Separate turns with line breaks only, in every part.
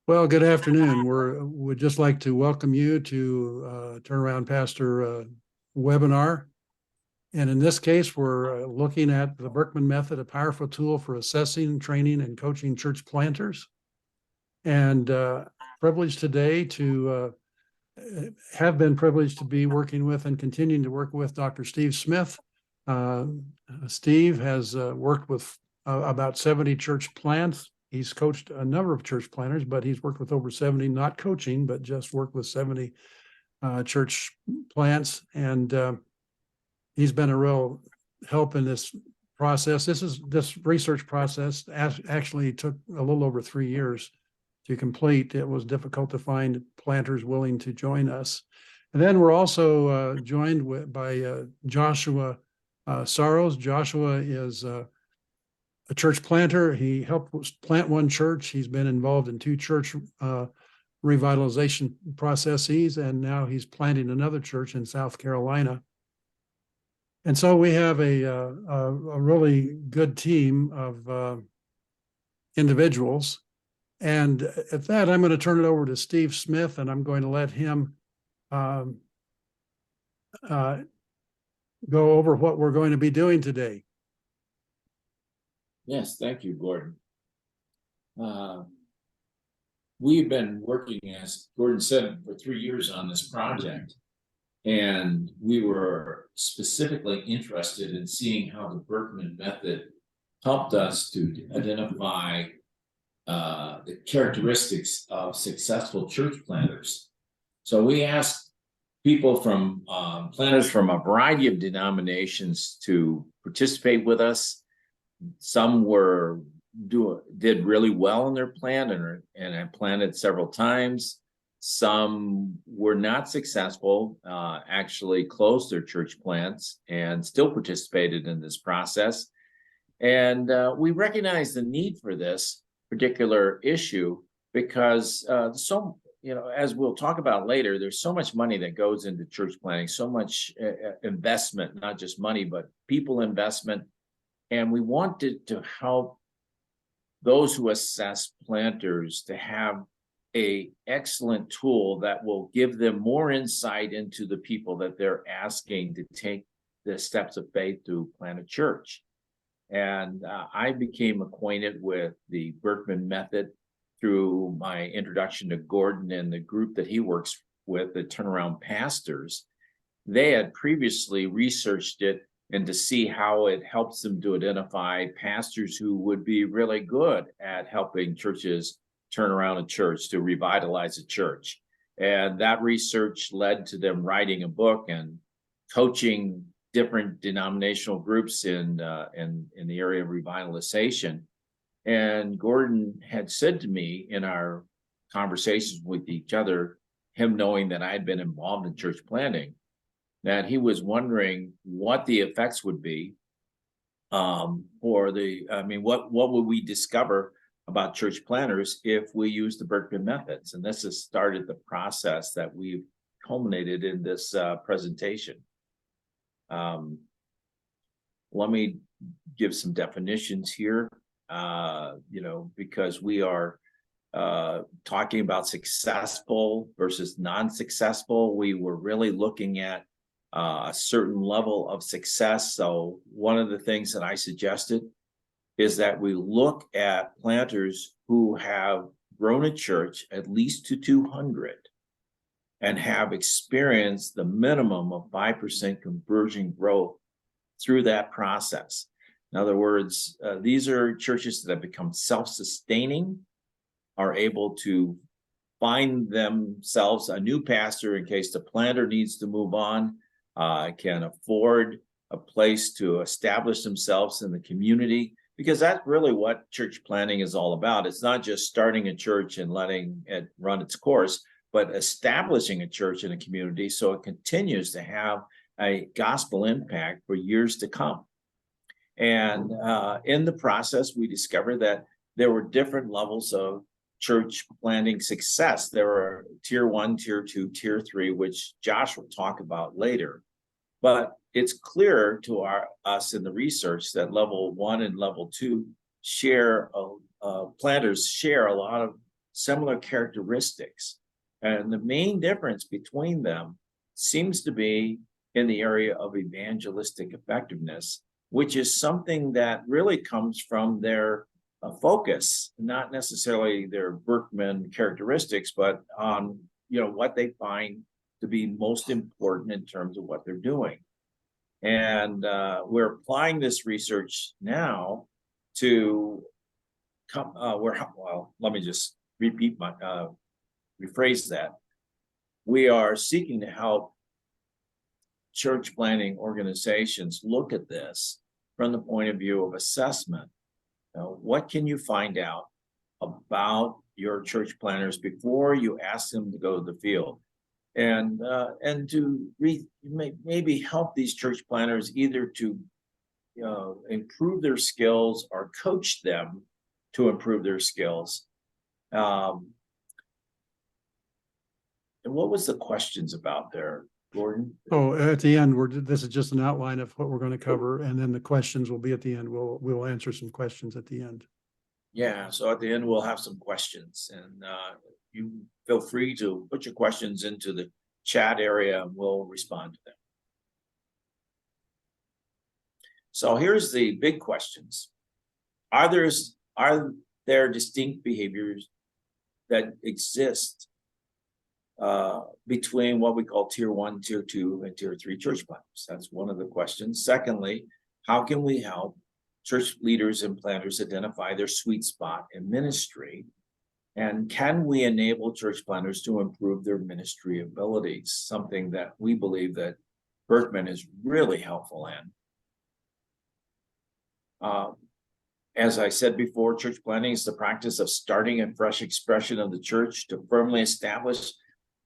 Well, good afternoon. We'd just like to welcome you to Turnaround Pastor webinar. And in this case, we're looking at the Birtkman Method, a powerful tool for assessing, training, and coaching church planters. And privileged today to have been privileged to be working with and continuing to work with Dr. Steve Smith. Steve has worked with about 70 church plants. He's coached a number of church planters, but he's worked with over 70, not coaching, but just worked with 70 church plants. And he's been a real help in this process. This research process actually took a little over 3 years to complete. It was difficult to find planters willing to join us. And then we're also joined by Joshua Saros. Joshua is a church planter. He helped plant one church. He's been involved in 2 church revitalization processes, and now he's planting another church in South Carolina. And so we have a really good team of individuals. And at that, I'm going to turn it over to Steve Smith, and I'm going to let him go over what we're going to be doing today.
Yes, thank you, Gordon. We've been working, as Gordon said, for 3 years on this project. And we were specifically interested in seeing how the Birtkman Method helped us to identify the characteristics of successful church planters. So we asked people from planters from a variety of denominations to participate with us. Some did really well in their plant and had planted several times. Some were not successful, actually closed their church plants and still participated in this process. And we recognize the need for this particular issue because as we'll talk about later, there's so much money that goes into church planting, so much investment, not just money, but people investment. And we wanted to help those who assess planters to have an excellent tool that will give them more insight into the people that they're asking to take the steps of faith to plant a church. And I became acquainted with the Birtkman Method through my introduction to Gordon and the group that he works with, the Turnaround Pastors. They had previously researched it and to see how it helps them to identify pastors who would be really good at helping churches turn around a church, to revitalize a church. And that research led to them writing a book and coaching different denominational groups in the area of revitalization. And Gordon had said to me in our conversations with each other, him knowing that I had been involved in church planting, that he was wondering what the effects would be what would we discover about church planters if we use the Birtkman methods. And this has started the process that we've culminated in this presentation. Let me give some definitions here, because we are talking about successful versus non-successful. We were really looking at a certain level of success. So one of the things that I suggested is that we look at planters who have grown a church at least to 200 and have experienced the minimum of 5% conversion growth through that process. In other words, these are churches that have become self-sustaining, are able to find themselves a new pastor in case the planter needs to move on, can afford a place to establish themselves in the community, because that's really what church planting is all about. It's not just starting a church and letting it run its course, but establishing a church in a community so it continues to have a gospel impact for years to come. And in the process, we discovered that there were different levels of church planting success. There are tier 1, tier 2, tier 3, which Josh will talk about later.
But it's clear to us in the research that level 1 and level 2 planters share a lot of similar characteristics. And the main difference between them seems to be in the area of evangelistic effectiveness, which is something that really comes from their focus, not necessarily their Birtkman characteristics, but on what they find to be most important in terms of what they're doing. And we're applying this research now to come. Let me just rephrase that. We are seeking to help church planning organizations look at this from the point of view of assessment. What can you find out about your church planners before you ask them to go to the field? And to maybe help these church planners either to improve their skills or coach them to improve their skills. And what was the questions about there, Gordon?
Oh, at the end, this is just an outline of what we're going to cover, and then the questions will be at the end. We'll answer some questions at the end.
Yeah, so at the end we'll have some questions, and you feel free to put your questions into the chat area and we'll respond to them. So here's the big questions. Are there distinct behaviors that exist between what we call tier 1, tier 2, and tier 3 church planners? That's one of the questions. Secondly, how can we help church leaders and planners identify their sweet spot in ministry? And can we enable church planners to improve their ministry abilities? Something that we believe that Birtkman is really helpful in. As I said before, church planning is the practice of starting a fresh expression of the church to firmly establish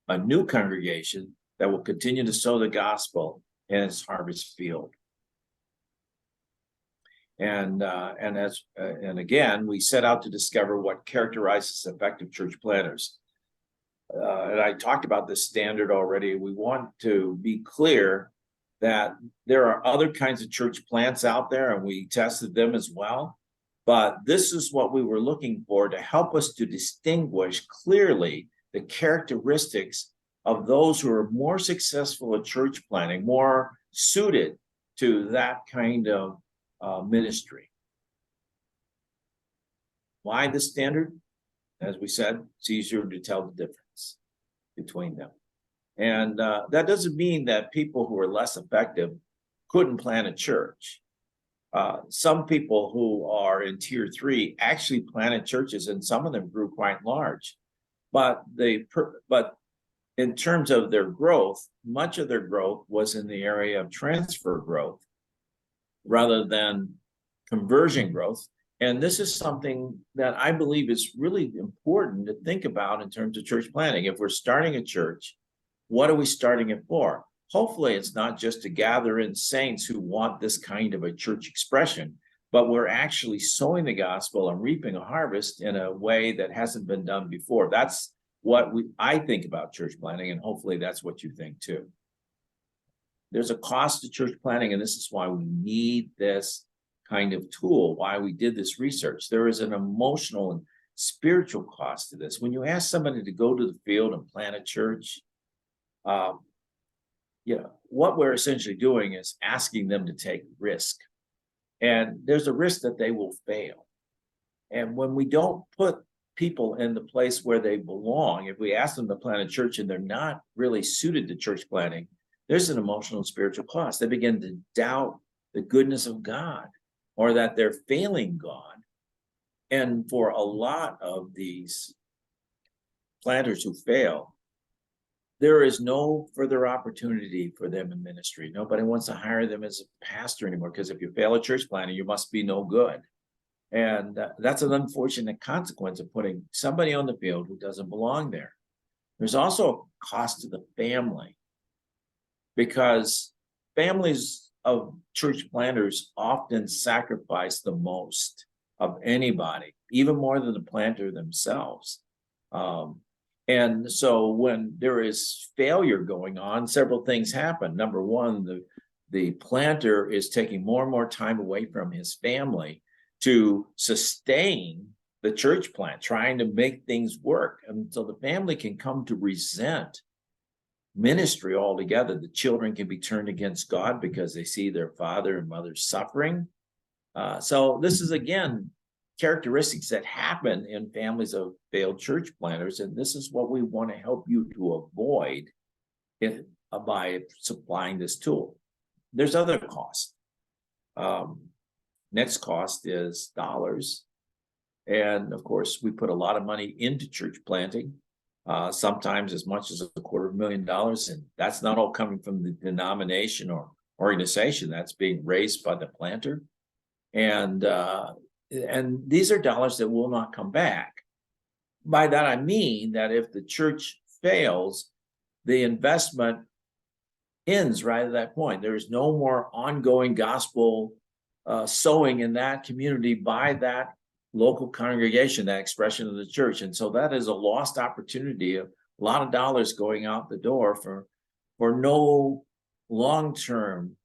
a new congregation that will continue to sow the gospel in its harvest field. And again, we set out to discover what characterizes effective church planners. And I talked about this standard already. We want to be clear that there are other kinds of church plants out there, and we tested them as well. But this is what we were looking for to help us to distinguish clearly the characteristics of those who are more successful at church planning, more suited to that kind of ministry. Why the standard? As we said, it's easier to tell the difference between them. And that doesn't mean that people who are less effective couldn't plant a church. Some people who are in tier 3 actually planted churches, and some of them grew quite large. But in terms of their growth, much of their growth was in the area of transfer growth rather than conversion growth. And this is something that I believe is really important to think about in terms of church planning. If we're starting a church, what are we starting it for? Hopefully, it's not just to gather in saints who want this kind of a church expression, but we're actually sowing the gospel and reaping a harvest in a way that hasn't been done before. That's what I think about church planning, and hopefully that's what you think too. There's a cost to church planning, and this is why we need this kind of tool, why we did this research. There is an emotional and spiritual cost to this. When you ask somebody to go to the field and plant a church, what we're essentially doing is asking them to take risk. And there's a risk that they will fail. And when we don't put people in the place where they belong, if we ask them to plant a church and they're not really suited to church planting, there's an emotional and spiritual cost. They begin to doubt the goodness of God, or that they're failing God. And for a lot of these planters who fail, there is no further opportunity for them in ministry. Nobody wants to hire them as a pastor anymore, because if you fail at church planting, you must be no good. And that's an unfortunate consequence of putting somebody on the field who doesn't belong there. There's also a cost to the family, because families of church planters often sacrifice the most of anybody, even more than the planter themselves. And so when there is failure going on, several things happen. Number one, the planter is taking more and more time away from his family to sustain the church plant, trying to make things work. And so the family can come to resent ministry altogether. The children can be turned against God because they see their father and mother suffering. So this is, again, characteristics that happen in families of failed church planters. And this is what we want to help you to avoid by supplying this tool. There's other costs. Next cost is dollars. And of course, we put a lot of money into church planting, sometimes as much as $250,000. And that's not all coming from the denomination or organization. That's being raised by the planter. And these are dollars that will not come back. By that, I mean that if the church fails, the investment ends right at that point. There is no more ongoing gospel sowing in that community by that local congregation, that expression of the church. And so that is a lost opportunity, a lot of dollars going out the door for no long-term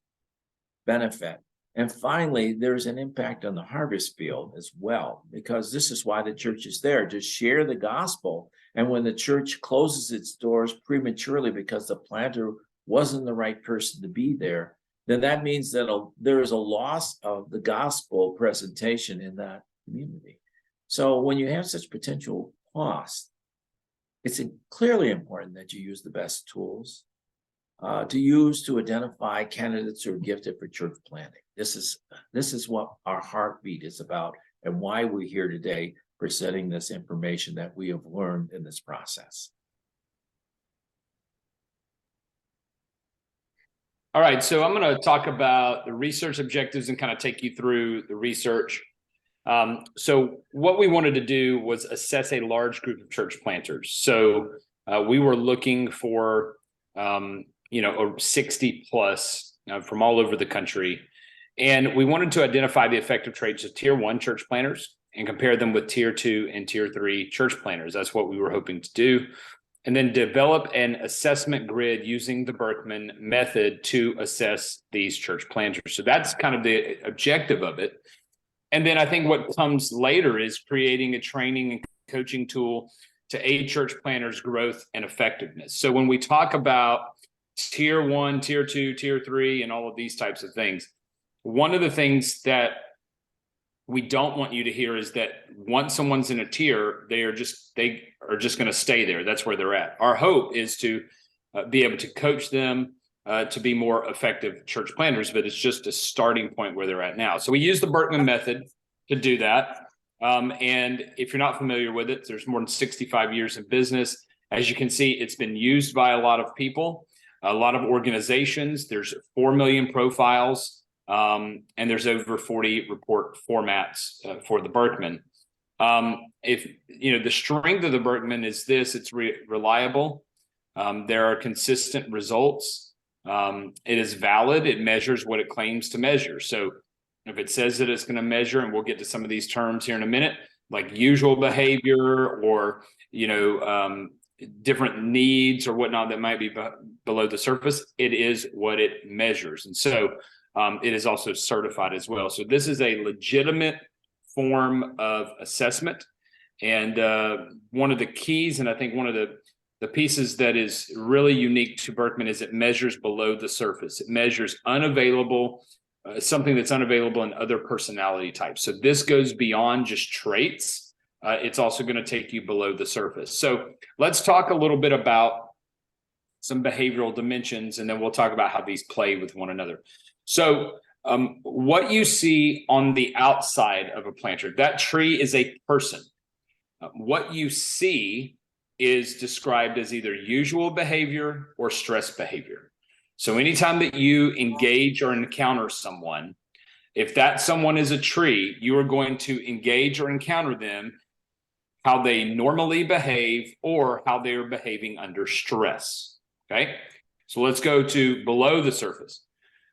benefit. And finally, there's an impact on the harvest field as well, because this is why the church is there, to share the gospel. And when the church closes its doors prematurely because the planter wasn't the right person to be there, then that means that there is a loss of the gospel presentation in that community. So when you have such potential costs, it's clearly important that you use the best tools to use to identify candidates who are gifted for church planting. This is what our heartbeat is about, and why we're here today presenting this information that we have learned in this process.
All right, so I'm going to talk about the research objectives and kind of take you through the research. So what we wanted to do was assess a large group of church planters. So we were looking for, 60 plus from all over the country. And we wanted to identify the effective traits of tier 1 church planters and compare them with tier 2 and tier 3 church planters. That's what we were hoping to do. And then develop an assessment grid using the Birtkman method to assess these church planters. So that's kind of the objective of it. And then I think what comes later is creating a training and coaching tool to aid church planters' growth and effectiveness. So when we talk about tier 1, tier 2, tier 3, and all of these types of things, one of the things that we don't want you to hear is that once someone's in a tier, they are just going to stay there. That's where they're at. Our hope is to be able to coach them to be more effective church planters, but it's just a starting point where they're at now. So we use the Birtkman method to do that. And if you're not familiar with it, there's more than 65 years in business. As you can see, it's been used by a lot of people, a lot of organizations. There's 4 million profiles. And there's over 40 report formats for the Birtkman. The strength of the Birtkman is this: it's reliable. There are consistent results. It is valid. It measures what it claims to measure. So if it says that it's going to measure, and we'll get to some of these terms here in a minute, like usual behavior or, different needs or whatnot that might be below the surface, it is what it measures. And so it is also certified as well. So this is a legitimate form of assessment. And one of the keys, and I think one of the pieces that is really unique to Birtkman, is it measures below the surface. It measures something that's unavailable in other personality types. So this goes beyond just traits. It's also going to take you below the surface. So let's talk a little bit about some behavioral dimensions, and then we'll talk about how these play with one another. So what you see on the outside of a planter, that tree is a person. What you see is described as either usual behavior or stress behavior. So anytime that you engage or encounter someone, if that someone is a tree, you are going to engage or encounter them how they normally behave or how they are behaving under stress. Okay, so let's go to below the surface.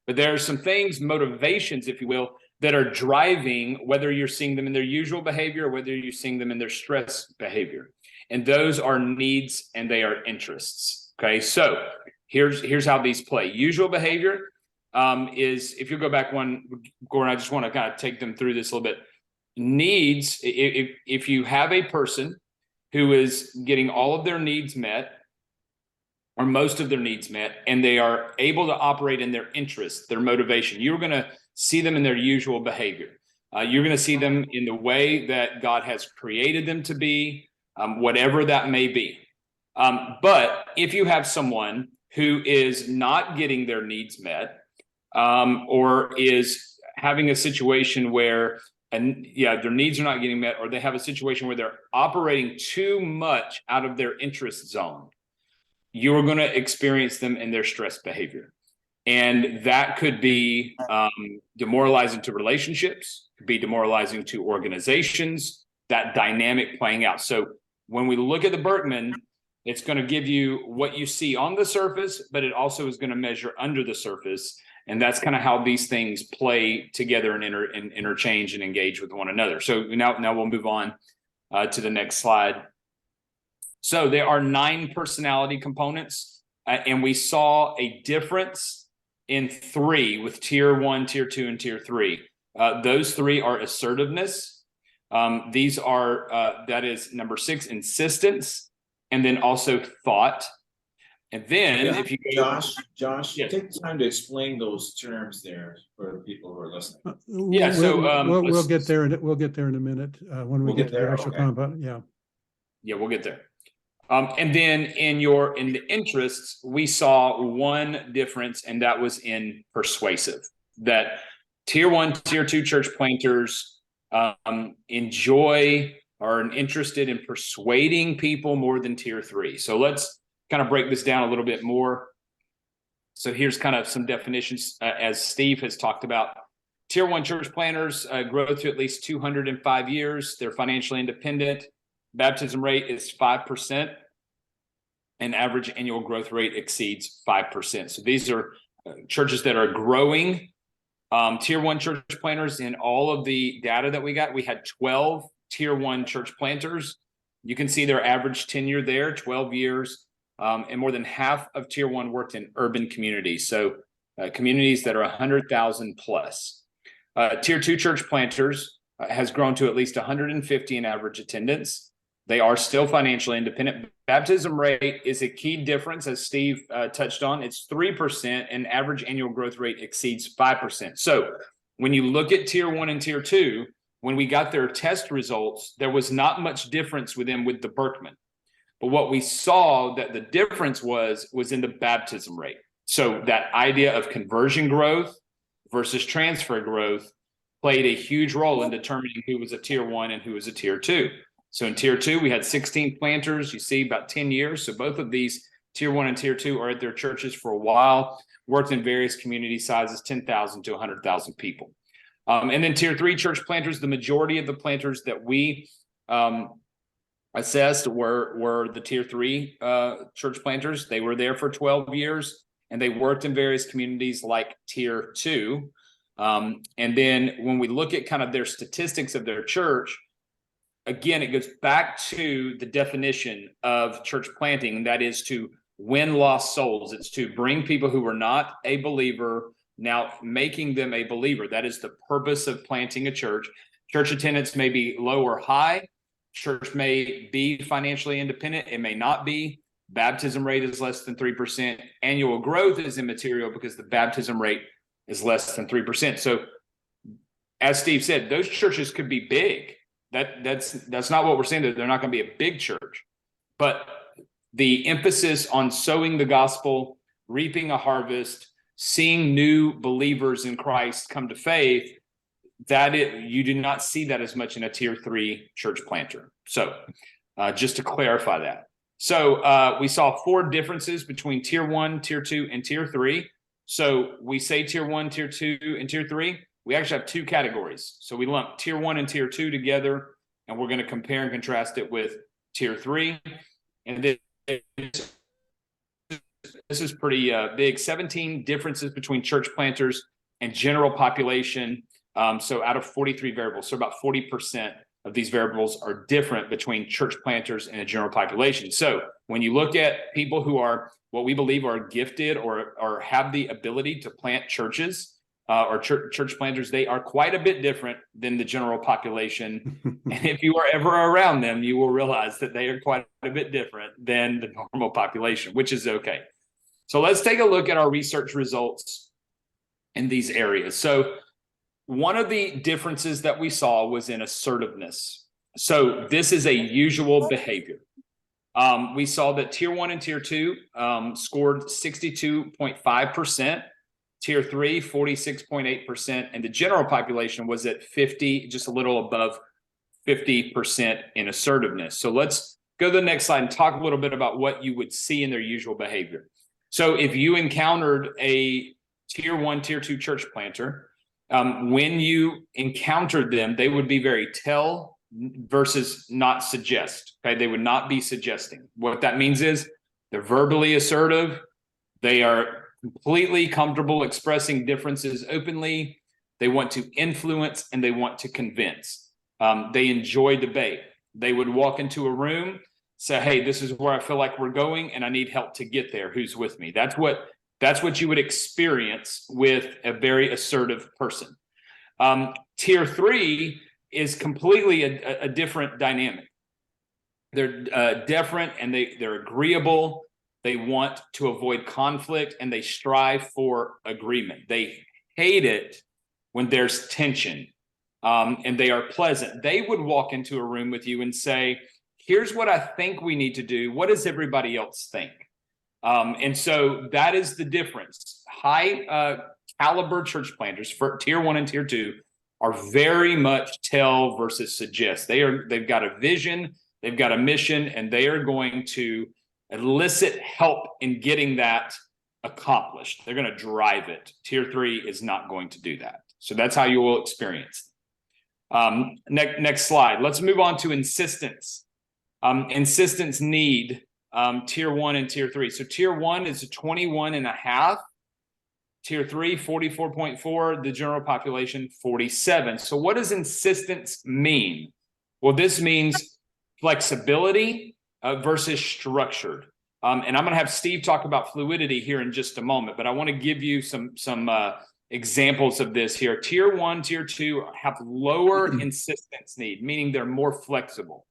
But there are some things, motivations, if you will, that are driving whether you're seeing them in their usual behavior or whether you're seeing them in their stress behavior. And those are needs and they are interests. Okay, so here's how these play. Usual behavior is, if you go back one, Gordon, I just want to kind of take them through this a little bit. Needs, if you have a person who is getting all of their needs met, or most of their needs met, and they are able to operate in their interests, their motivation, you're going to see them in their usual behavior. You're going to see them in the way that God has created them to be, whatever that may be. But if you have someone who is not getting their needs met, or is having a situation where their needs are not getting met, or they have a situation where they're operating too much out of their interest zone, you're going to experience them in their stress behavior. And that could be demoralizing to relationships, could be demoralizing to organizations, that dynamic playing out. So when we look at the Birtkman, it's going to give you what you see on the surface, but it also is going to measure under the surface. And that's kind of how these things play together and interchange and engage with one another. So now we'll move on to the next slide. So there are 9 personality components, and we saw a difference in 3 with tier 1, tier 2, and tier 3. Those 3 are assertiveness. These are, that is number 6, insistence, and then also thought. And then if you go,
Josh,
yes.
take time to explain those terms there for the people who are listening.
Yeah, so
we'll get there in a minute when we get to the actual
okay.
compound.
Yeah, we'll get there. And then in the interests, we saw one difference, and that was in persuasive. That tier 1, tier 2 church planters enjoy or are interested in persuading people more than tier 3. So let's kind of break this down a little bit more. So here's kind of some definitions, as Steve has talked about. Tier 1 church planters grow to at least 205 years. They're financially independent. Baptism rate is 5%, and average annual growth rate exceeds 5%. So these are churches that are growing. Tier 1 church planters, in all of the data that we got, we had 12 tier 1 church planters. You can see their average tenure there, 12 years, and more than half of tier 1 worked in urban communities. So communities that are 100,000 plus. Tier 2 church planters has grown to at least 150 in average attendance. They are still financially independent. Baptism rate is a key difference, as Steve touched on. It's 3%, and average annual growth rate exceeds 5%. So when you look at tier 1 and tier 2, when we got their test results, there was not much difference with them with the Birtkman. But what we saw that the difference was in the baptism rate. So that idea of conversion growth versus transfer growth played a huge role in determining who was a tier 1 and who was a tier 2. So in tier 2, we had 16 planters, you see, about 10 years. So both of these tier 1 and tier 2 are at their churches for a while, worked in various community sizes, 10,000 to 100,000 people. And then tier 3 church planters, the majority of the planters that we assessed were the tier 3 church planters. They were there for 12 years, and they worked in various communities like tier 2. And then when we look at kind of their statistics of their church, again, it goes back to the definition of church planting, and that is to win lost souls. It's to bring people who were not a believer, now making them a believer. That is the purpose of planting a church. Church attendance may be low or high. Church may be financially independent. It may not be. Baptism rate is less than 3%. Annual growth is immaterial because the baptism rate is less than 3%. So as Steve said, those churches could be big. That's not what we're saying, that they're not going to be a big church, but the emphasis on sowing the gospel, reaping a harvest, seeing new believers in Christ come to faith, you do not see that as much in a tier 3 church planter. So just to clarify that. So we saw 4 differences between tier 1, tier 2, and tier 3. So we say tier 1, tier 2, and tier 3. We actually have 2 categories. So we lump tier 1 and tier 2 together, and we're going to compare and contrast it with tier 3. And then this is pretty big, 17 differences between church planters and general population. So out of 43 variables, so about 40% of these variables are different between church planters and a general population. So When you look at people who are what we believe are gifted or have the ability to plant churches, or church planters, they are quite a bit different than the general population. And if you are ever around them, you will realize that they are quite a bit different than the normal population, which is okay. So let's take a look at our research results in these areas. So one of the differences that we saw was in assertiveness. So this is a usual behavior. We saw that tier 1 and tier 2 scored 62.5%. Tier 3, 46.8%, and the general population was at 50, just a little above 50% in assertiveness. So let's go to the next slide and talk a little bit about what you would see in their usual behavior. So if you encountered a tier 1, tier 2 church planter, when you encountered them, they would be very tell versus not suggest. Okay, they would not be suggesting. What that means is they're verbally assertive. They are completely comfortable expressing differences openly. They want to influence and they want to convince. They enjoy debate. They would walk into a room, say, hey, this is where I feel like we're going and I need help to get there. Who's with me? That's what you would experience with a very assertive person. Tier 3 is completely a different dynamic. They're different and they're agreeable. They want to avoid conflict and they strive for agreement. They hate it when there's tension, and they are pleasant. They would walk into a room with you and say, here's what I think we need to do. What does everybody else think? And so that is the difference. High caliber church planters for tier 1 and tier 2 are very much tell versus suggest. They've got a vision, they've got a mission, and they are going to elicit help in getting that accomplished. They're going to drive it. Tier 3 is not going to do that. So that's how you will experience. Next slide. Let's move on to insistence. Insistence need, tier 1 and tier 3. So tier 1 is 21.5. Tier 3, 44.4. The general population, 47. So what does insistence mean? Well, this means flexibility versus structured. And I'm going to have Steve talk about fluidity here in just a moment, but I want to give you some examples of this here. Tier 1, tier 2 have lower insistence need, meaning they're more flexible.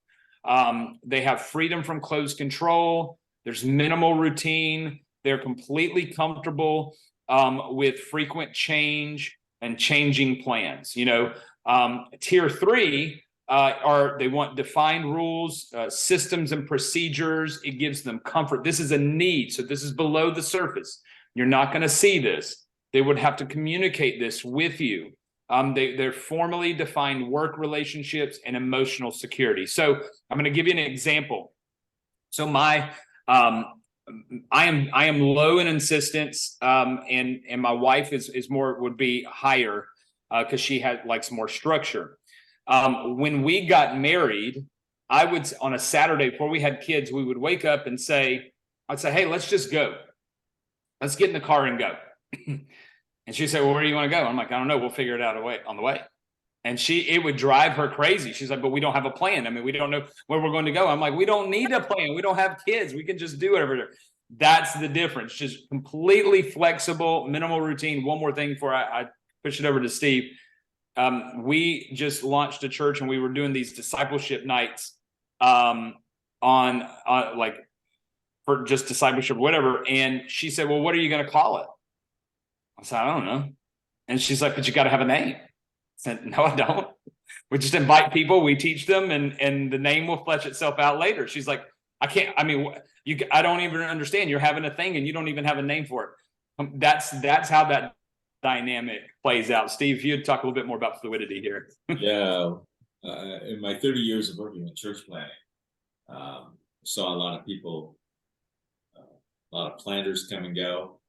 They have freedom from closed control. There's minimal routine. They're completely comfortable with frequent change and changing plans. Tier 3 they want defined rules, systems and procedures. It gives them comfort. This is a need. So this is below the surface. You're not going to see this. They would have to communicate this with you. They're formally defined work relationships and emotional security. So I'm going to give you an example. So I am low in insistence, and my wife would be higher because she likes more structure. When we got married, I would, on a Saturday before we had kids, we would wake up and I'd say, hey, let's just go. Let's get in the car and go. And she'd say, well, where do you want to go? I'm like, I don't know. We'll figure it out on the way. And it would drive her crazy. She's like, but we don't have a plan. I mean, we don't know where we're going to go. I'm like, we don't need a plan. We don't have kids. We can just do whatever. That's the difference. Just completely flexible, minimal routine. One more thing before I push it over to Steve. We just launched a church and we were doing these discipleship nights for just discipleship, whatever. And she said, well, what are you going to call it? I said, I don't know. And she's like, but you got to have a name. I said, no, I don't. We just invite people, we teach them, and the name will flesh itself out later. She's like, I don't even understand. You're having a thing and you don't even have a name for it. That's how that dynamic plays out. Steve, if you'd talk a little bit more about fluidity here.
Yeah. In my 30 years of working in church planning, saw a lot of people, a lot of planters come and go,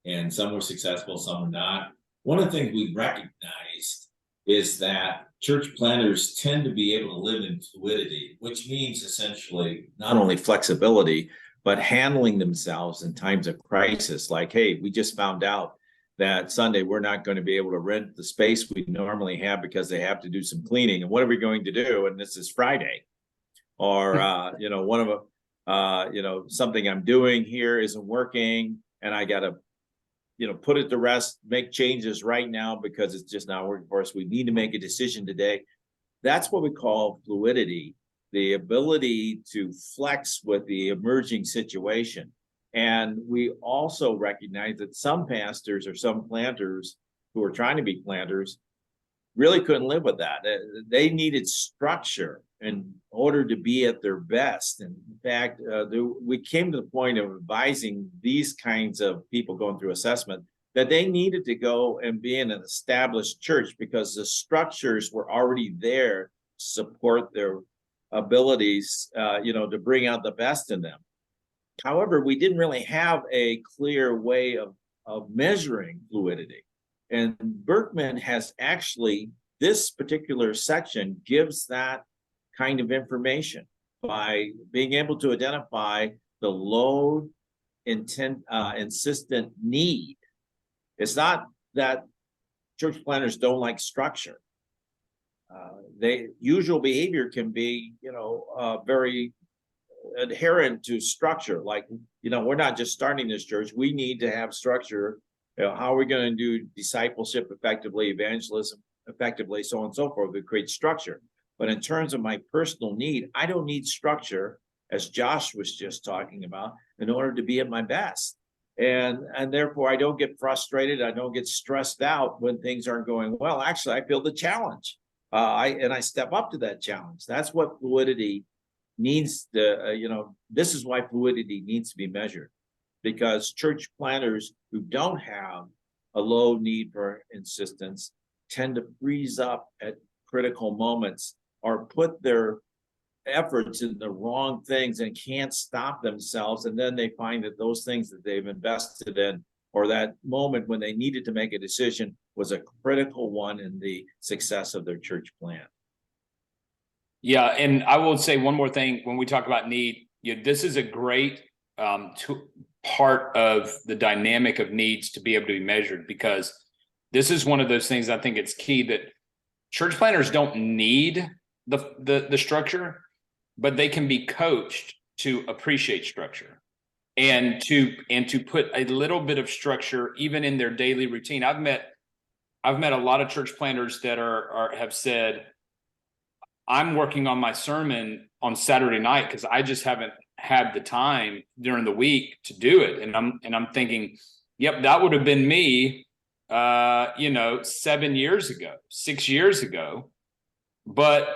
and some were successful, some were not. One of the things we recognized is that church planters tend to be able to live in fluidity, which means essentially not only flexibility, but handling themselves in times of crisis. Like, hey, we just found out that Sunday we're not going to be able to rent the space we normally have because they have to do some cleaning. And what are we going to do? And this is Friday. Or,
something I'm doing here isn't working and I got to, put it to rest, make changes right now because it's just not working for us. We need to make a decision today. That's what we call fluidity, the ability to flex with the emerging situation. And we also recognize that some pastors or some planters who are trying to be planters really couldn't live with that. They needed structure in order to be at their best. And in fact, we came to the point of advising these kinds of people going through assessment that they needed to go and be in an established church because the structures were already there to support their abilities, to bring out the best in them. However, we didn't really have a clear way of measuring fluidity. And Birtkman has actually, this particular section gives that kind of information by being able to identify the low insistent need. It's not that church planners don't like structure. Usual behavior can be, very adherent to structure. Like, we're not just starting this church. We need to have structure. How are we going to do discipleship effectively, evangelism effectively, so on and so forth? We create structure. But in terms of my personal need, I don't need structure, as Josh was just talking about, in order to be at my best. And therefore, I don't get frustrated. I don't get stressed out when things aren't going well. Actually, I feel the challenge. I step up to that challenge. That's what fluidity needs to, this is why fluidity needs to be measured. Because church planners who don't have a low need for insistence tend to freeze up at critical moments or put their efforts in the wrong things and can't stop themselves. And then they find that those things that they've invested in, or that moment when they needed to make a decision, was a critical one in the success of their church plan.
Yeah, and I will say one more thing when we talk about need. This is a great part of the dynamic of needs to be able to be measured, because this is one of those things I think it's key that church planners don't need the structure, but they can be coached to appreciate structure and to put a little bit of structure even in their daily routine. I've met a lot of church planners that have said, I'm working on my sermon on Saturday night because I just haven't had the time during the week to do it. And I'm thinking, yep, that would have been me, 7 years ago, 6 years ago, but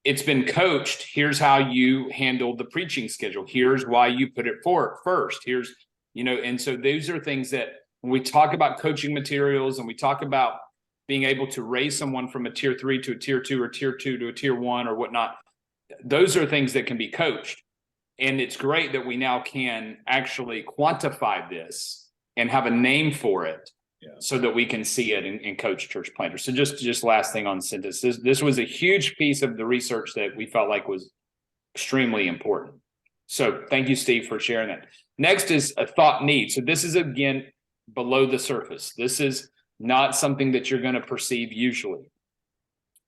it's been coached. Here's how you handle the preaching schedule. Here's why you put it forward first. Here's, and so those are things that when we talk about coaching materials and we talk about being able to raise someone from a tier 3 to a tier 2 or tier 2 to a tier 1 or whatnot, those are things that can be coached. And it's great that we now can actually quantify this and have a name for it, so that we can see it and coach church planters. So just last thing on sentence. This was a huge piece of the research that we felt like was extremely important. So thank you, Steve, for sharing that. Next is a thought need. So this is, again, below the surface. This is not something that you're going to perceive usually.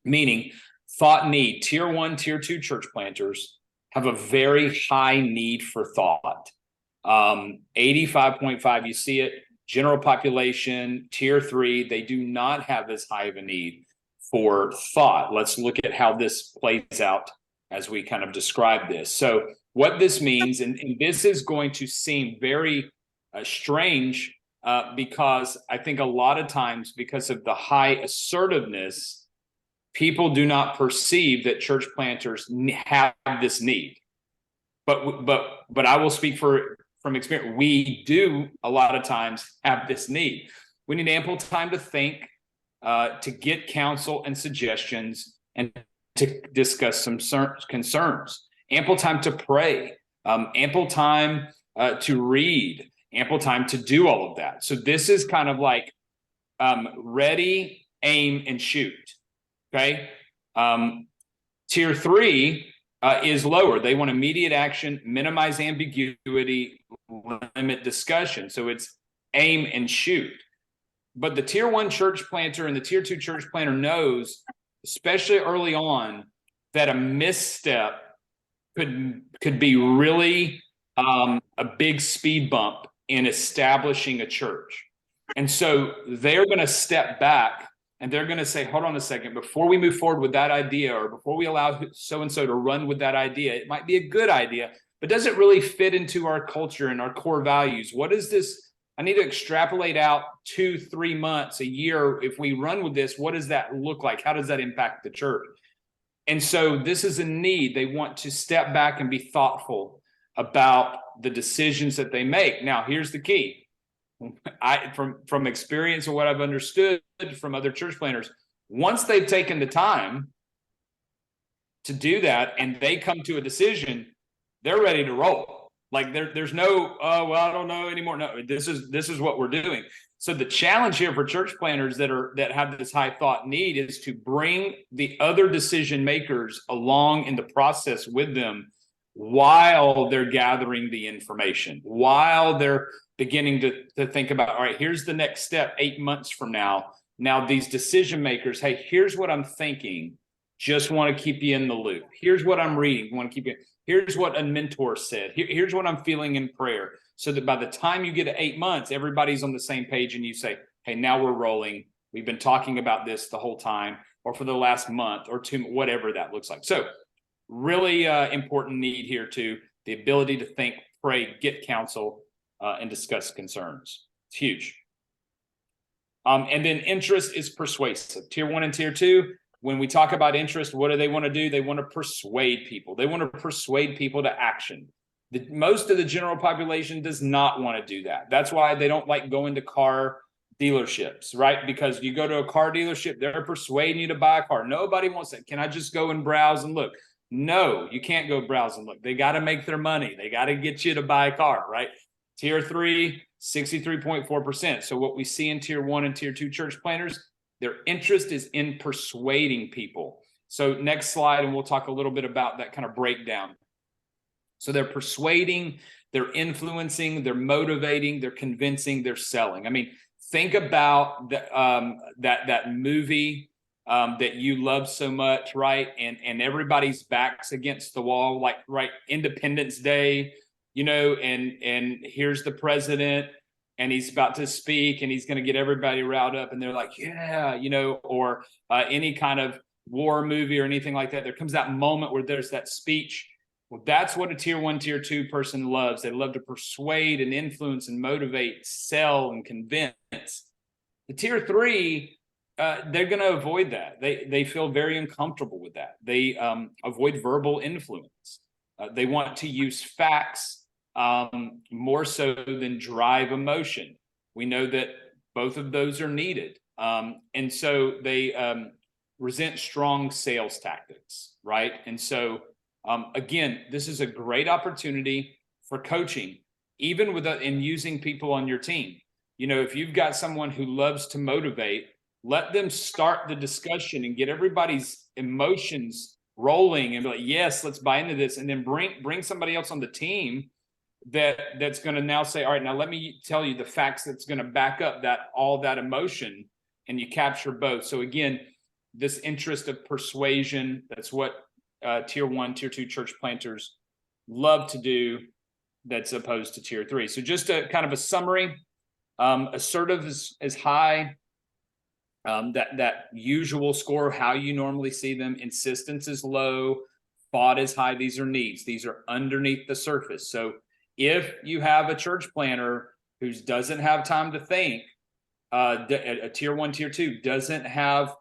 Meaning, thought need. Tier 1, tier 2 church planters have a very high need for thought. 85.5, you see it. General population, tier 3, they do not have as high of a need for thought. Let's look at how this plays out as we kind of describe this. So what this means, and this is going to seem very strange, because I think a lot of times, because of the high assertiveness, people do not perceive that church planters have this need. But I will speak from experience. We do a lot of times have this need. We need ample time to think, to get counsel and suggestions, and to discuss some concerns. Ample time to pray, ample time to read, ample time to do all of that. So this is kind of like ready, aim, and shoot. Okay. Tier 3 is lower. They want immediate action, minimize ambiguity, limit discussion. So it's aim and shoot. But the tier 1 church planter and the tier 2 church planter knows, especially early on, that a misstep could be really a big speed bump in establishing a church. And so they're going to step back and they're going to say, hold on a second, before we move forward with that idea, or before we allow so-and-so to run with that idea, it might be a good idea, but does it really fit into our culture and our core values? What is this? I need to extrapolate out 2-3 months, a year. If we run with this, what does that look like? How does that impact the church? And so this is a need. They want to step back and be thoughtful about the decisions that they make. Now, here's the key. From experience and what I've understood from other church planners, once they've taken the time to do that and they come to a decision, they're ready to roll. Like there's no, oh, well, I don't know anymore. No, this is what we're doing. So the challenge here for church planners that have this high thought need is to bring the other decision makers along in the process with them while they're gathering the information, while they're beginning to think about, all right, here's the next step 8 months from now. Now these decision makers, hey, here's what I'm thinking. Just want to keep you in the loop. Here's what I'm reading. Want to keep you. Here's what a mentor said. Here's what I'm feeling in prayer. So that by the time you get to 8 months, everybody's on the same page and you say, hey, now we're rolling. We've been talking about this the whole time, or for the last month or two, whatever that looks like. So really important need here too, the ability to think, pray, get counsel, and discuss concerns. It's huge. And then interest is persuasive. Tier 1 and tier 2, when we talk about interest, what do they want to do? They want to persuade people. They want to persuade people to action. Most of the general population does not want to do that. That's why they don't like going to car dealerships, right? Because you go to a car dealership, they're persuading you to buy a car. Nobody wants that. Can I just go and browse and look? No, you can't go browse and look. They got to make their money. They got to get you to buy a car, right? Tier 3, 63.4%. So what we see in tier 1 and tier 2 church planners, their interest is in persuading people. So next slide, and we'll talk a little bit about that kind of breakdown. So they're persuading, they're influencing, they're motivating, they're convincing, they're selling. I mean, think about that movie that you love so much, right? And everybody's backs against the wall, like right, Independence Day, you know, and here's the president and he's about to speak and he's going to get everybody riled up and they're like, yeah, you know, or any kind of war movie or anything like that. There comes that moment where there's that speech. Well, that's what a tier 1, tier 2 person loves. They love to persuade and influence and motivate, sell and convince. The tier 3, they're going to avoid that. They feel very uncomfortable with that. They avoid verbal influence. They want to use facts more so than drive emotion. We know that both of those are needed. And so they resent strong sales tactics, right? And so again, this is a great opportunity for coaching, even in using people on your team. You know, if you've got someone who loves to motivate, let them start the discussion and get everybody's emotions rolling and be like, yes, let's buy into this. And then bring somebody else on the team that's going to now say, all right, now let me tell you the facts that's going to back up all that emotion, and you capture both. So again, this interest of persuasion, that's what tier 1, tier 2 church planters love to do, that's opposed to tier 3. So just a kind of a summary. Assertive is high. That usual score, how you normally see them. Insistence is low. Thought is high. These are needs. These are underneath the surface. So if you have a church planner who doesn't have time to think, a tier 1, tier 2 doesn't have,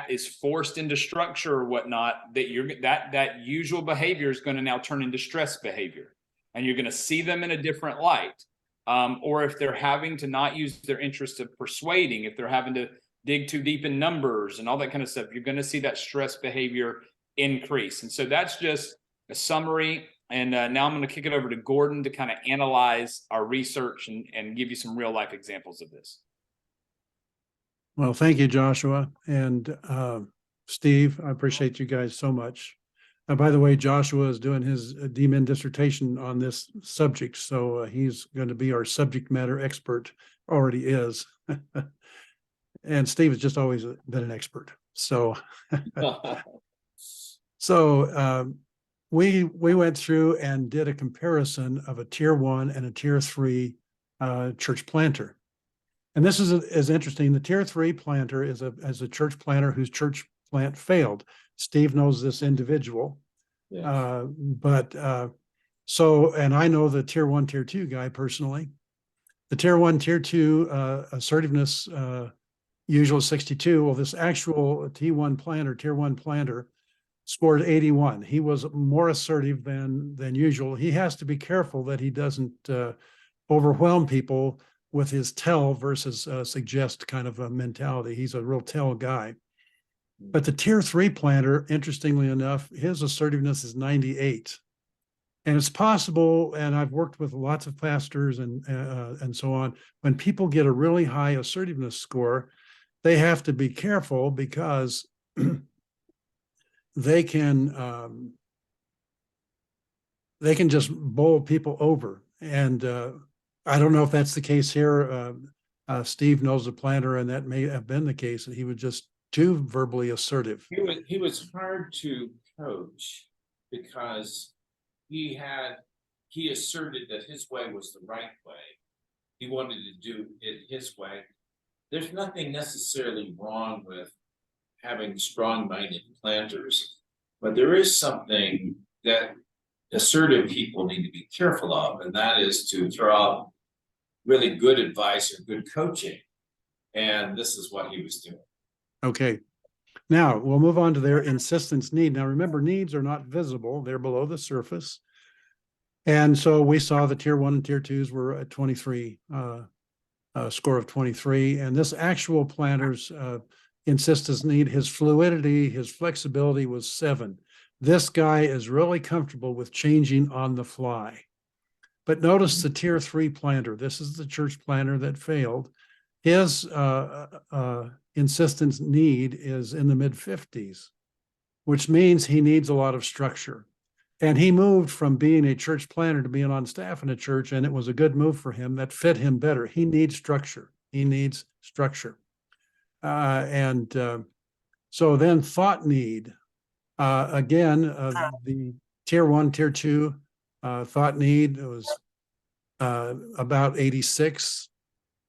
is forced into structure or whatnot, that usual behavior is going to now turn into stress behavior, and you're going to see them in a different light. Or if they're having to not use their interest of persuading, if they're having to dig too deep in numbers and all that kind of stuff, you're going to see that stress behavior increase. And so that's just a summary. And now I'm going to kick it over to Gordon to kind of analyze our research and give you some real life examples of this.
Well, thank you, Joshua and Steve. I appreciate you guys so much. By the way, Joshua is doing his DMin dissertation on this subject, so he's going to be our subject matter expert, already is. And Steve has just always been an expert. So, we went through and did a comparison of a tier 1 and a tier 3 church planter. And this is interesting. The tier 3 planter is a church planter whose church plant failed. Steve knows this individual.
Yeah.
And I know the tier 1, tier 2 guy personally. The tier 1, tier 2 assertiveness usual 62. Well, this actual T1 planter, tier 1 planter, scored 81. He was more assertive than usual. He has to be careful that he doesn't overwhelm people with his tell versus suggest kind of a mentality. He's a real tell guy. But the tier 3 planter, interestingly enough, his assertiveness is 98. And it's possible, and I've worked with lots of pastors and so on, when people get a really high assertiveness score, they have to be careful because they can just bowl people over. And I don't know if that's the case here. Steve knows the planter, and that may have been the case, that he was just too verbally assertive.
He was hard to coach because he asserted that his way was the right way. He wanted to do it his way. There's nothing necessarily wrong with having strong-minded planters, but there is something that assertive people need to be careful of, and that is to throw out really good advice or good coaching. And this is what he was doing.
Okay. Now we'll move on to their insistence need. Now remember, needs are not visible. They're below the surface. And so we saw the tier 1 and tier 2s were at 23, score of 23. And this actual planter's insistence need, his fluidity, his flexibility was 7. This guy is really comfortable with changing on the fly. But notice the tier 3 planter. This is the church planter that failed. His insistence need is in the mid-50s, which means he needs a lot of structure. And he moved from being a church planter to being on staff in a church, and it was a good move for him. That fit him better. He needs structure. He needs structure. So then thought need. Again, the tier 1, tier 2 thought need was about 86.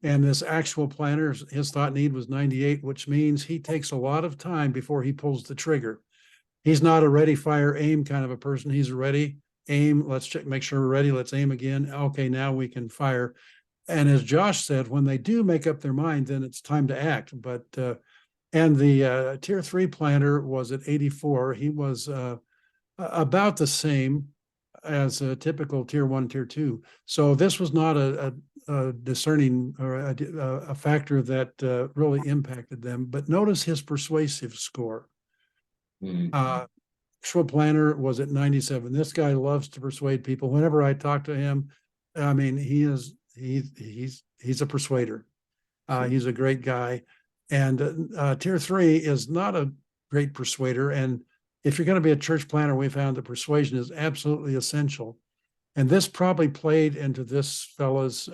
And this actual planter, his thought need was 98, which means he takes a lot of time before he pulls the trigger. He's not a ready, fire, aim kind of a person. He's a ready, aim, let's check, make sure we're ready, let's aim again. Okay, now we can fire. And as Josh said, when they do make up their mind, then it's time to act. But and the tier 3 planter was at 84. He was about the same as a typical tier 1, tier 2. So this was not a discerning or a factor that really impacted them. But notice his persuasive score. Actual planner was at 97. This guy loves to persuade people. Whenever I talk to him, I mean, he's a persuader. He's a great guy. And tier 3 is not a great persuader. And if you're going to be a church planter, we found that persuasion is absolutely essential. And this probably played into this fellow's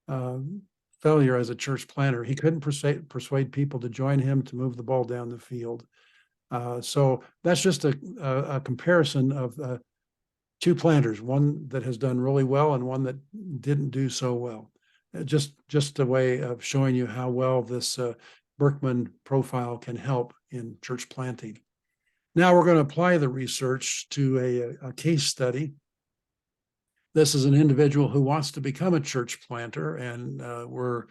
failure as a church planter. He couldn't persuade people to join him to move the ball down the field. So that's just a comparison of two planters, one that has done really well and one that didn't do so well. Just a way of showing you how well this Birtkman profile can help in church planting. Now we're going to apply the research to a case study. This is an individual who wants to become a church planter, and we're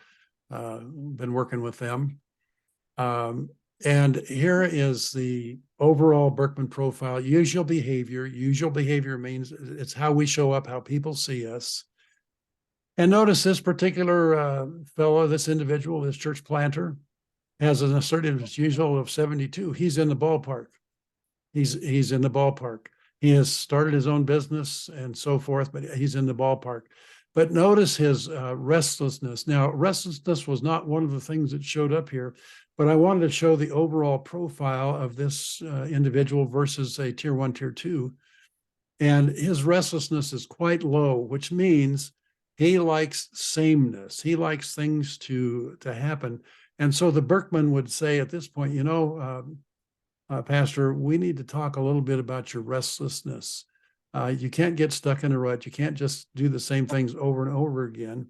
been working with them. And here is the overall Birtkman profile. Usual behavior. Usual behavior means it's how we show up, how people see us. And notice this particular fellow, this individual, this church planter, has an assertiveness usual of 72. He's in the ballpark. He's in the ballpark. He has started his own business and so forth, but he's in the ballpark. But notice his restlessness. Now, restlessness was not one of the things that showed up here, but I wanted to show the overall profile of this individual versus a tier 1, tier 2. And his restlessness is quite low, which means he likes sameness. He likes things to happen. And so the Birtkman would say at this point, you know, Pastor, we need to talk a little bit about your restlessness. You can't get stuck in a rut. You can't just do the same things over and over again.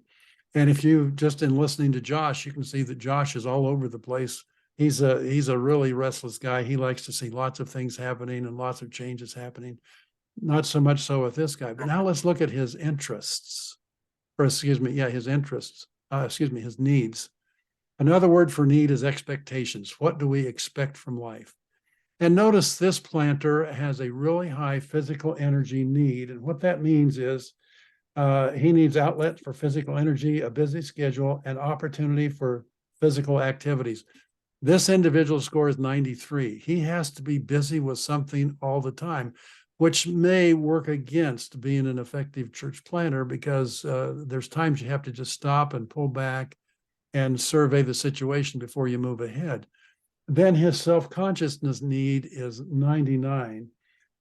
And if you just in listening to Josh, you can see that Josh is all over the place. He's a really restless guy. He likes to see lots of things happening and lots of changes happening. Not so much so with this guy. But now let's look at his interests, or excuse me, yeah, his interests. His needs. Another word for need is expectations. What do we expect from life? And notice this planter has a really high physical energy need. And what that means is he needs outlet for physical energy, a busy schedule, and opportunity for physical activities. This individual score is 93. He has to be busy with something all the time, which may work against being an effective church planter because there's times you have to just stop and pull back and survey the situation before you move ahead. Then his self-consciousness need is 99.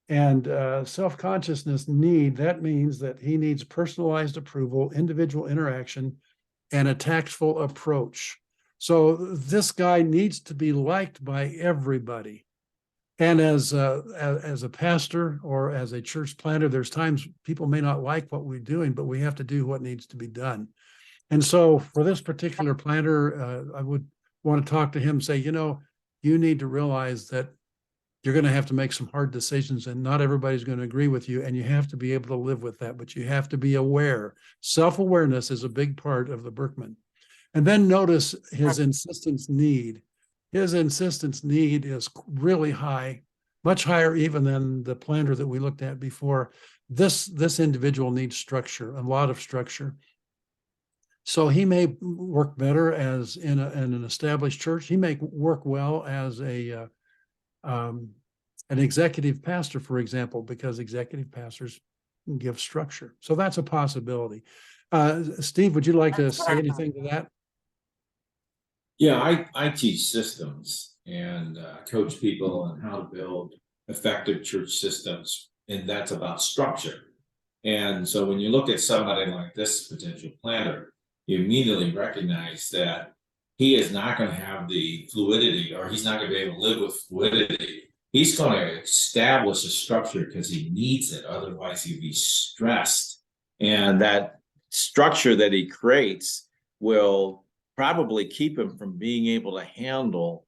And self-consciousness need, that means that he needs personalized approval, individual interaction, and a tactful approach. So this guy needs to be liked by everybody. And as a pastor or as a church planter, there's times people may not like what we're doing, but we have to do what needs to be done. And so for this particular planter, I would want to talk to him, say, you need to realize that you're going to have to make some hard decisions and not everybody's going to agree with you. And you have to be able to live with that, but you have to be aware. Self-awareness is a big part of the Birtkman. And then notice his insistence need. His insistence need is really high, much higher even than the planter that we looked at before. This individual needs structure, a lot of structure. So he may work better as in an established church. He may work well as an executive pastor, for example, because executive pastors give structure. So that's a possibility. Steve, would you like to say anything to that?
Yeah, I teach systems and coach people on how to build effective church systems, and that's about structure. And so when you look at somebody like this potential planter, you immediately recognize that he is not going to have the fluidity, or he's not going to be able to live with fluidity. He's going to establish a structure because he needs it. Otherwise, he'd be stressed.
And that structure that he creates will probably keep him from being able to handle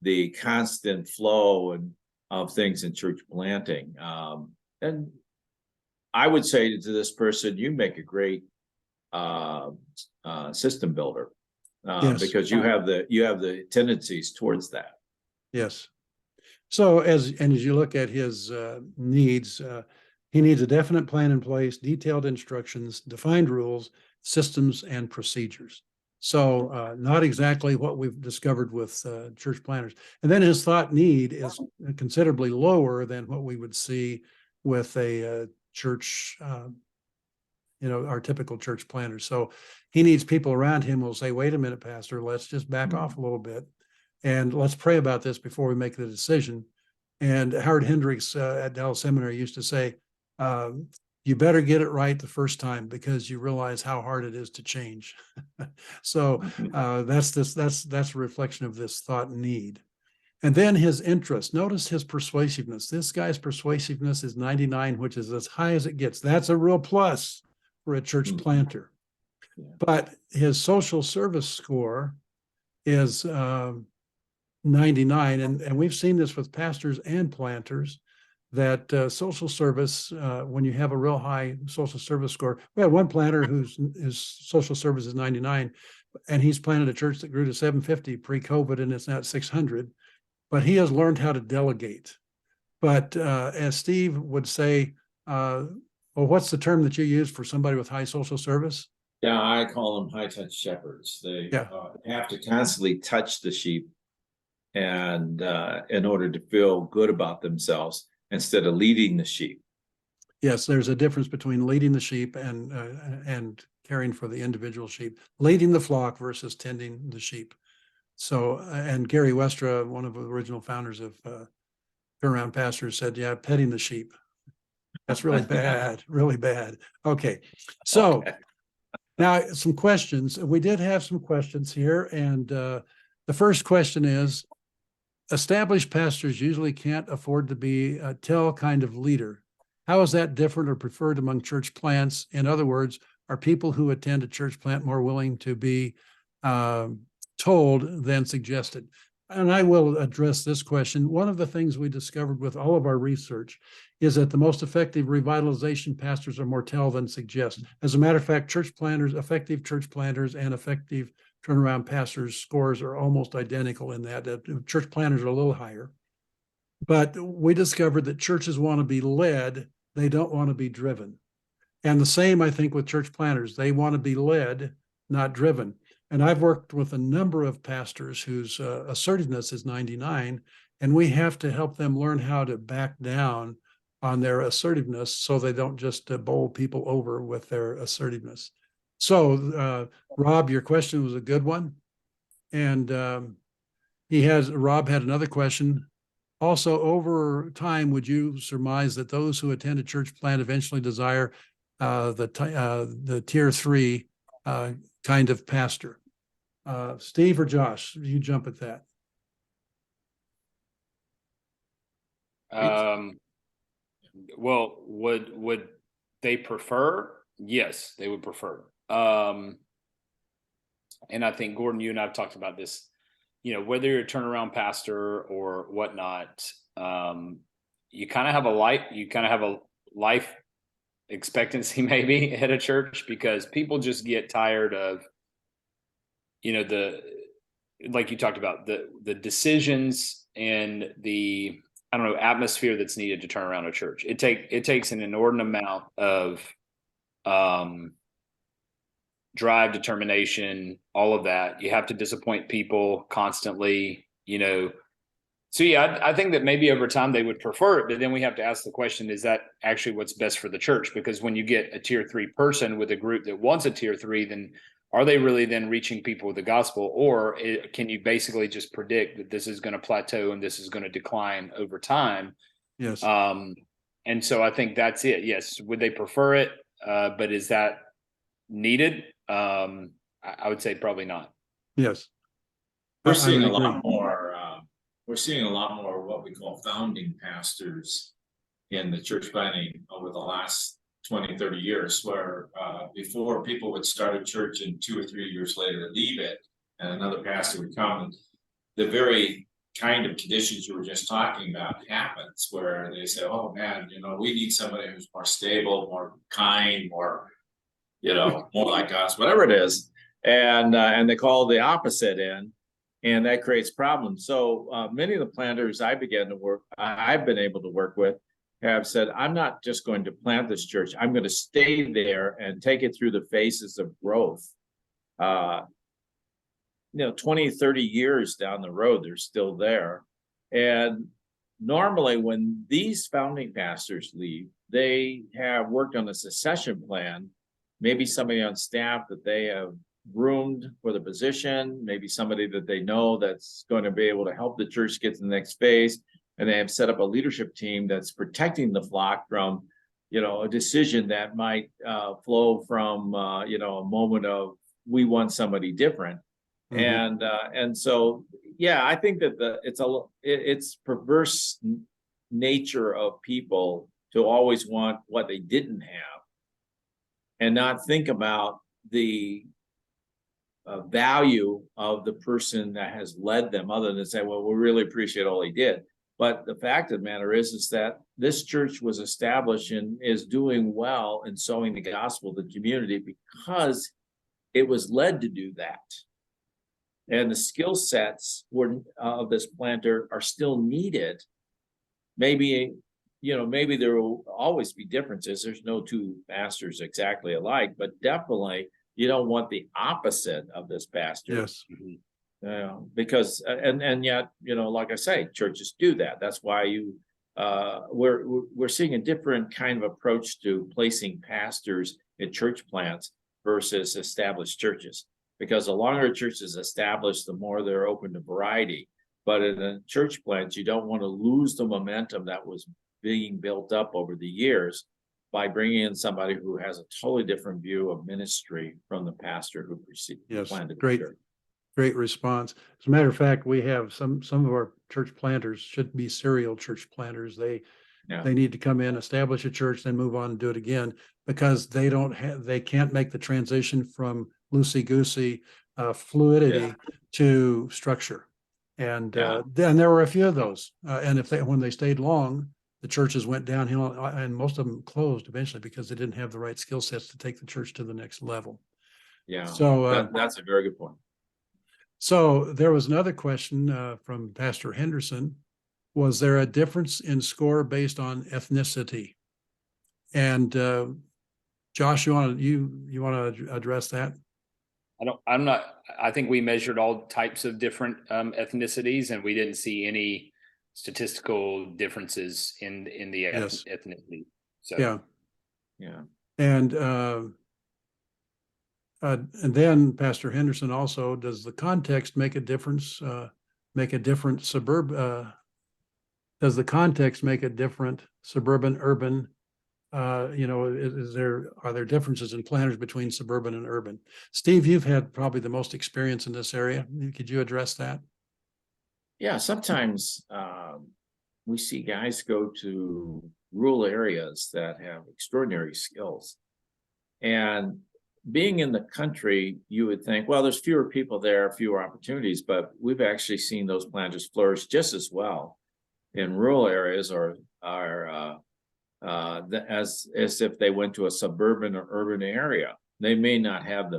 the constant flow of things in church planting. And I would say to this person, you make a great system builder
Yes.
because you have the tendencies towards that.
Yes. So as you look at his needs, he needs a definite plan in place, detailed instructions, defined rules, systems, and procedures. So not exactly what we've discovered with church planners. And then his thought need is considerably lower than what we would see with a church, our typical church planner. So he needs people around him who will say, wait a minute, Pastor, let's just back off a little bit. And let's pray about this before we make the decision. And Howard Hendricks at Dallas Seminary used to say, you better get it right the first time because you realize how hard it is to change. So that's a reflection of this thought need. And then his interest. Notice his persuasiveness. This guy's persuasiveness is 99, which is as high as it gets. That's a real plus for a church planter.
Yeah.
But his social service score is 99. And we've seen this with pastors and planters, that social service, when you have a real high social service score, we had one planter whose social service is 99, and he's planted a church that grew to 750 pre-COVID, and it's now at 600. But he has learned how to delegate. But as Steve would say, well, what's the term that you use for somebody with high social service?
Yeah, I call them high-touch shepherds. They
Have to constantly touch the sheep and in order to feel good about themselves instead of leading the sheep.
Yes, there's a difference between leading the sheep and caring for the individual sheep, leading the flock versus tending the sheep. So, and Gary Westra, one of the original founders of Turnaround Pastors, said, yeah, petting the sheep. That's really bad, really bad. Okay, so now some questions. We did have some questions here, and the first question is, established pastors usually can't afford to be a tell kind of leader. How is that different or preferred among church plants? In other words, are people who attend a church plant more willing to be told than suggested? And I will address this question. One of the things we discovered with all of our research is that the most effective revitalization pastors are more tell than suggest. As a matter of fact, effective church planters and effective turnaround pastors scores are almost identical in that. Church planters are a little higher. But we discovered that churches want to be led, they don't want to be driven. And the same, I think, with church planters. They want to be led, not driven. And I've worked with a number of pastors whose assertiveness is 99, and we have to help them learn how to back down on their assertiveness so they don't just bowl people over with their assertiveness. So, Rob, your question was a good one. And Rob had another question. Also, over time, would you surmise that those who attend a church plant eventually desire the tier 3 kind of pastor? Steve or Josh, you jump at that.
Well, would they prefer? Yes, they would prefer. And I think Gordon, you and I've talked about this. You know, whether you're a turnaround pastor or whatnot, you kind of have a life expectancy maybe at a church, because people just get tired of, you know, like you talked about, the decisions and the, I don't know, atmosphere that's needed to turn around a church. It takes an inordinate amount of drive, determination, all of that. You have to disappoint people constantly, you know. So yeah, I think that maybe over time they would prefer it, but then we have to ask the question, is that actually what's best for the church? Because when you get a tier 3 person with a group that wants a tier 3, then are they really then reaching people with the gospel? Or can you basically just predict that this is going to plateau and this is going to decline over time?
Yes.
And so I think that's it. Yes. Would they prefer it? But is that needed? I would say probably not.
Yes.
We're seeing a lot more. We're seeing a lot more what we call founding pastors in the church planting over the last 20, 30 years, where before people would start a church and 2 or 3 years later leave it, and another pastor would come. And the very kind of conditions you were just talking about happens, where they say, "Oh man, you know, we need somebody who's more stable, more kind, more, you know, more like us," whatever it is.
And they call the opposite in, and that creates problems. So many of the planters I've been able to work with have said, I'm not just going to plant this church. I'm going to stay there and take it through the phases of growth. 20, 30 years down the road, they're still there. And normally when these founding pastors leave, they have worked on a succession plan, maybe somebody on staff that they have groomed for the position, maybe somebody that they know that's going to be able to help the church get to the next phase. And they have set up a leadership team that's protecting the flock from, a decision that might flow from, a moment of, we want somebody different. Mm-hmm. And so, yeah, I think that it's perverse nature of people to always want what they didn't have and not think about the value of the person that has led them, other than say, well, we really appreciate all he did. But the fact of the matter is that this church was established and is doing well in sowing the gospel to the community because it was led to do that. And the skill sets of this planter are still needed. Maybe there will always be differences. There's no two pastors exactly alike, but definitely you don't want the opposite of this pastor.
Yes.
Because and yet, like I say, churches do that. That's why we're seeing a different kind of approach to placing pastors in church plants versus established churches. Because the longer a church is established, the more they're open to variety. But in a church plant, you don't want to lose the momentum that was being built up over the years by bringing in somebody who has a totally different view of ministry from the pastor who preceded.
Yes, great. great response. As a matter of fact, we have some of our church planters should be serial church planters.
Yeah.
They need to come in, establish a church, then move on and do it again, because they can't make the transition from loosey-goosey fluidity to structure. And then there were a few of those. And when they stayed long, the churches went downhill, and most of them closed eventually because they didn't have the right skill sets to take the church to the next level.
Yeah.
So
That's a very good point.
So there was another question from Pastor Henderson. Was there a difference in score based on ethnicity? And Josh, you want to address that?
I think we measured all types of different ethnicities, and we didn't see any statistical differences in the ethnicity. So
yeah. And then Pastor Henderson also, does the context make a difference? Make a different does the context make a different suburban, urban? Are there differences in planners between suburban and urban? Steve, you've had probably the most experience in this area. Could you address that?
Yeah, sometimes we see guys go to rural areas that have extraordinary skills. And being in the country, you would think, well, there's fewer people there, fewer opportunities, but we've actually seen those planters flourish just as well in rural areas as if they went to a suburban or urban area. They may not have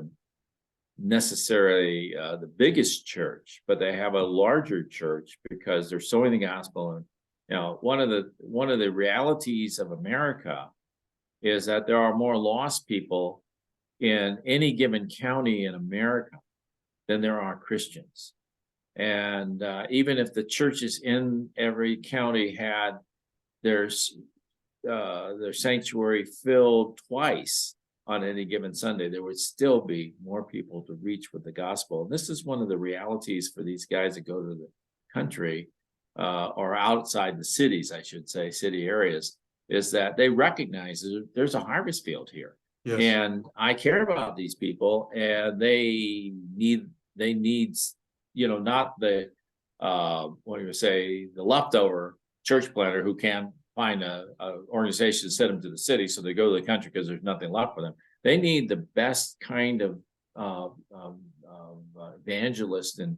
necessarily the biggest church, but they have a larger church because they're sowing the gospel. And one of the realities of America is that there are more lost people in any given county in America than there are Christians. And even if the churches in every county had their sanctuary filled twice on any given Sunday, there would still be more people to reach with the gospel. And this is one of the realities for these guys that go to the country or outside the cities, I should say, city areas, is that they recognize that there's a harvest field here. Yes. And I care about these people, and they need, not the the leftover church planter who can't find a organization to send them to the city, so they go to the country because there's nothing left for them. They need the best kind of evangelists and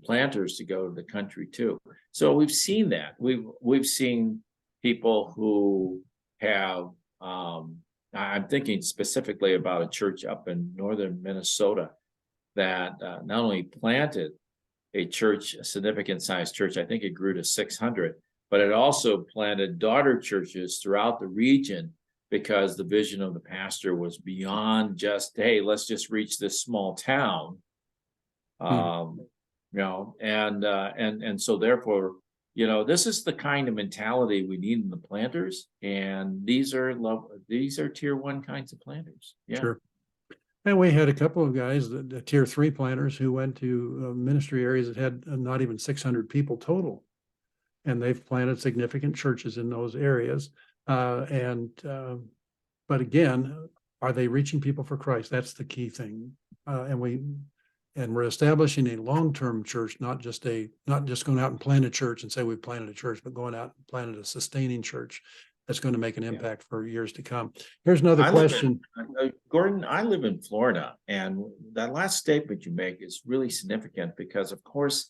planters to go to the country too. So we've seen that. We've seen people who have. I'm thinking specifically about a church up in northern Minnesota that not only planted a church, a significant sized church, I think it grew to 600, but it also planted daughter churches throughout the region because the vision of the pastor was beyond just, hey, let's just reach this small town. And so therefore, this is the kind of mentality we need in the planters, and these are tier 1 kinds of planters. Yeah.
Sure. And we had a couple of guys, the tier 3 planters, who went to ministry areas that had not even 600 people total, and they've planted significant churches in those areas. But again, are they reaching people for Christ? That's the key thing. And we're establishing a long-term church, not just going out and plant a church and say we've planted a church, but going out and planted a sustaining church that's going to make an impact for years to come. Here's another question.
Gordon, I live in Florida, and that last statement you make is really significant because, of course,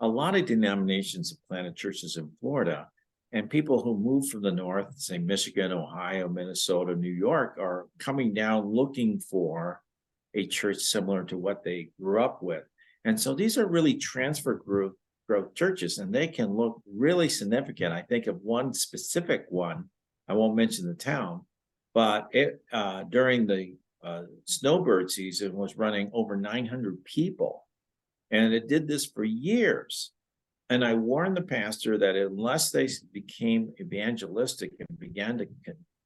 a lot of denominations have planted churches in Florida, and people who move from the north, say Michigan, Ohio, Minnesota, New York, are coming down looking for a church similar to what they grew up with. And so these are really transfer growth churches, and they can look really significant. I think of one specific one, I won't mention the town, but it during the snowbird season was running over 900 people. And it did this for years. And I warned the pastor that unless they became evangelistic and began to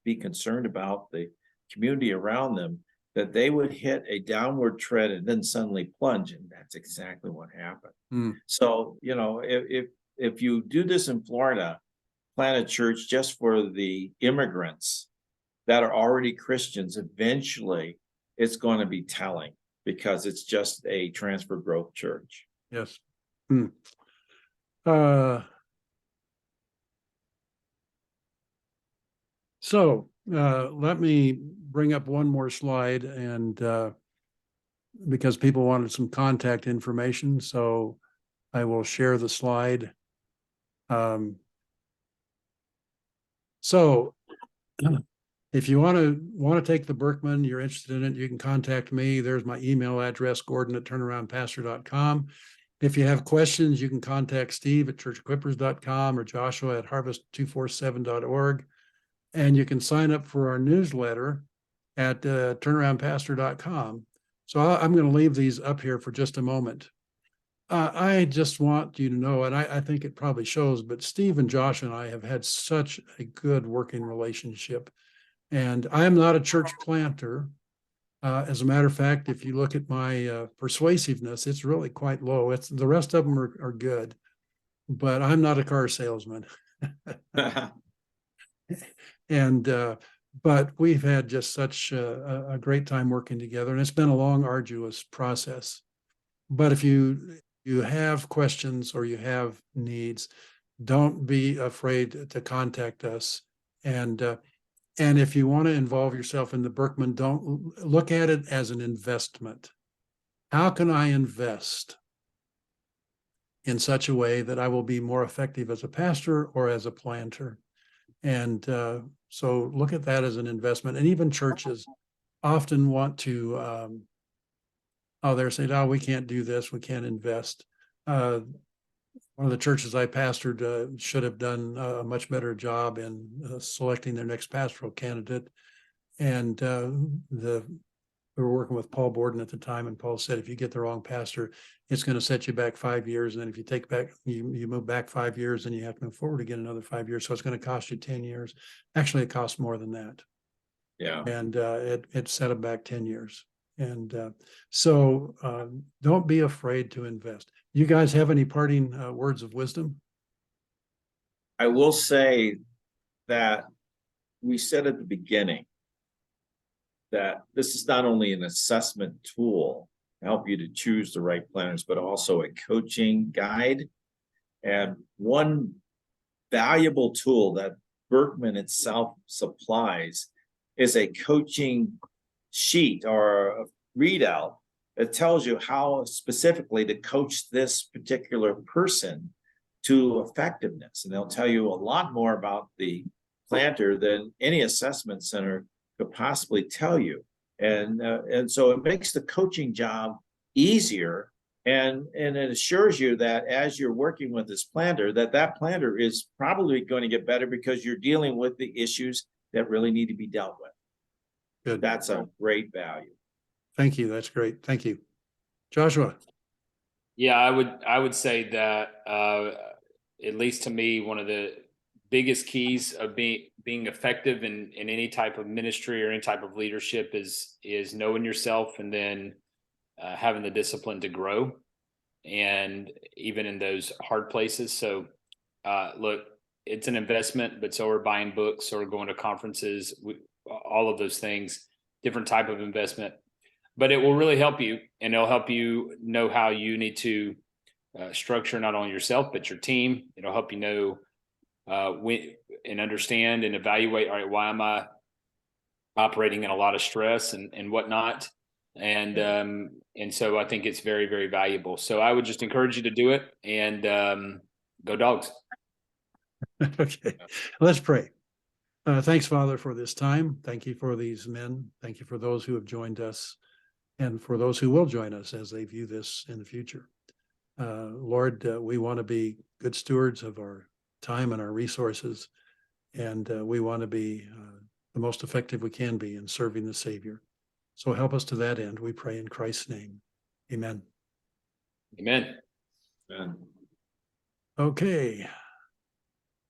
be concerned about the community around them, that they would hit a downward trend and then suddenly plunge. And that's exactly what happened. So, if you do this in Florida, plant a church just for the immigrants that are already Christians, eventually it's going to be telling. because it's just a transfer growth church.
Yes. So let me bring up one more slide, and because people wanted some contact information, so I will share the slide. So if you want to take the Birtkman, you're interested in it, you can contact me. There's my email address, Gordon@turnaroundpastor.com. If you have questions, you can contact Steve at churchequippers.com or Joshua at harvest247.org. And you can sign up for our newsletter at turnaroundpastor.com. So I'm going to leave these up here for just a moment. I just want you to know, and I think it probably shows, but Steve and Josh and I have had such a good working relationship. And I am not a church planter. As a matter of fact, if you look at my persuasiveness, it's really quite low. The rest of them are good, but I'm not a car salesman. And but we've had just such a great time working together, and it's been a long, arduous process. But if you have questions or you have needs, don't be afraid to contact us. And if you want to involve yourself in the Birtkman, don't look at it as an investment. How can I invest in such a way that I will be more effective as a pastor or as a planter? And so look at that as an investment. And even churches often want to, they're saying, oh, we can't do this, we can't invest. One of the churches I pastored should have done a much better job in selecting their next pastoral candidate. And we were working with Paul Borden at the time, and Paul said, if you get the wrong pastor, it's going to set you back 5 years. And then if you move back 5 years, then you have to move forward again another 5 years. So it's going to cost you 10 years. Actually, it costs more than that.
Yeah.
And it set them back 10 years. And so don't be afraid to invest. You guys have any parting words of wisdom?
I will say that we said at the beginning that this is not only an assessment tool to help you to choose the right planners, but also a coaching guide. And one valuable tool that Birtkman itself supplies is a coaching sheet or a readout that tells you how specifically to coach this particular person to effectiveness. And they'll tell you a lot more about the planter than any assessment center could possibly tell you. And so it makes the coaching job easier, and it assures you that as you're working with this planter, that planter is probably going to get better because you're dealing with the issues that really need to be dealt with.
Good.
That's a great value.
Thank you. That's great. Thank you. Joshua.
Yeah, I would say that at least to me, one of the biggest keys of being effective in any type of ministry or any type of leadership is knowing yourself, and then having the discipline to grow, and even in those hard places. So look, it's an investment, but so are buying books or going to conferences, all of those things, different type of investment. But it will really help you, and it'll help you know how you need to structure not only yourself, but your team. It'll help you know and understand and evaluate, all right, why am I operating in a lot of stress and whatnot? And so I think it's very, very valuable. So I would just encourage you to do it, and go Dogs.
Okay, let's pray. Thanks, Father, for this time. Thank you for these men. Thank you for those who have joined us, and for those who will join us as they view this in the future. Lord, we want to be good stewards of our time and our resources, and we want to be the most effective we can be in serving the Savior. So help us to that end, we pray in Christ's name. Amen.
Amen.
And
Okay.